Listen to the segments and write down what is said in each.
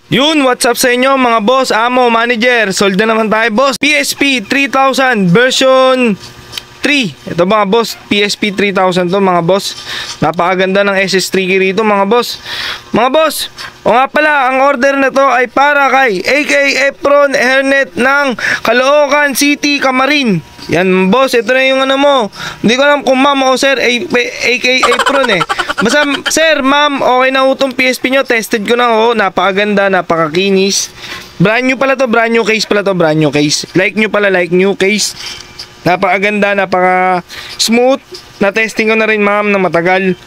Yun, what's up sa inyo mga boss, amo, manager. Sold na naman tayo boss. PSP 3000 version 3. Ito mga boss, PSP 3000 to mga boss. Napakaganda ng SS3 rito mga boss. Mga boss, o nga pala, ang order na to ay para kay AK Efron Hernet ng Caloocan City, Camarin. Yan boss, ito na yung ano mo. Hindi ko alam kung ma'am o sir, AK Efron eh. Basta sir, ma'am, okay na utong PSP nyo. Tested ko na ho, napakaganda, napakakinis. Brand new pala to, brand new case pala to, brand new case. Like new pala, like new case. Napakaganda, napaka smooth. Na-testing ko na rin ma'am na matagal.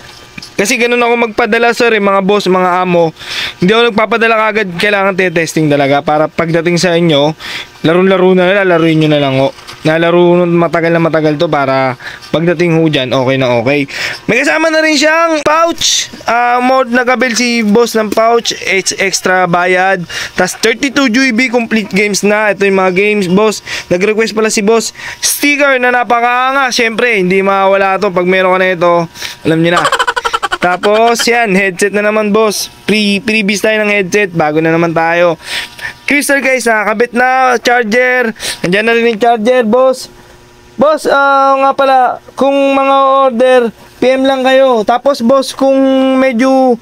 Kasi ganun ako magpadala sir mga boss, mga amo. Hindi ako nagpapadala kagad, kailangan testing talaga. Para pagdating sa inyo, laro-laro na lalaruin nyo na lang ho. Nalaro matagal na matagal to para pagdating ho dyan, okay na okay. May kasama na rin siyang pouch. Mode nakabil si boss ng pouch. It's extra bayad. Tas 32 GB complete games na. Ito yung mga games boss. Nag-request pala si boss. Sticker na napakaanga. Siyempre, hindi mawala to pag meron ka na ito. Alam niyo na. Tapos yan, headset na naman boss. Freebies tayo ng headset. Bago na naman tayo. Crystal guys, nakakabit na. Charger. Nandiyan na rin yung charger boss. Boss, nga pala, kung mga order, PM lang kayo. Tapos boss, kung medyo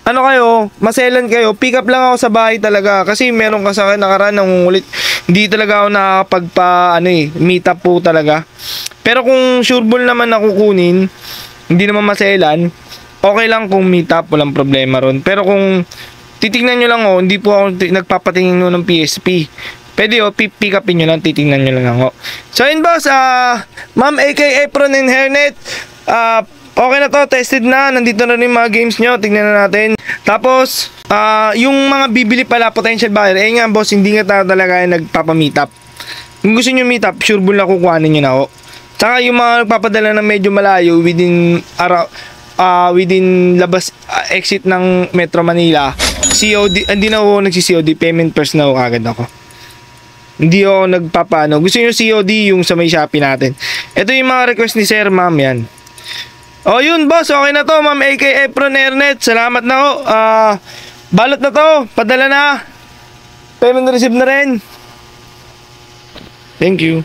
ano kayo, maselan kayo, pick up lang ako sa bahay talaga. Kasi meron ka sa akin nakaraan nangungulit. Hindi talaga ako nakakapagpa meet up po talaga. Pero kung sureball naman na kukunin, hindi naman maselan, okay lang kung meet up, walang problema ron. Pero kung titignan nyo lang hindi po ako nagpapatingin ng PSP. Pwede pick upin nyo lang, titignan nyo lang ako. So yun boss, Ma'am AK Efron and Hernet, okay na to, tested na, nandito na rin mga games nyo, tignan na natin. Tapos, yung mga bibili pala, potential buyer, nga boss, hindi nga talaga nagpapa-meet up. Kung gusto nyo meet up, sure bull na kukuhanin nyo na ako. Tsaka yung mga nagpapadala na medyo malayo, within labas exit ng Metro Manila, COD, hindi na ako nagsi-COD, payment first na ako agad ako. Hindi ako nagpapaano. Gusto nyo COD yung sa may Shopee natin. Ito yung mga request ni sir, ma'am, yan. O yun boss, okay na to, ma'am AK Efron Hernet. Salamat na ho. Balot na to, padala na. Payment receive na rin. Thank you.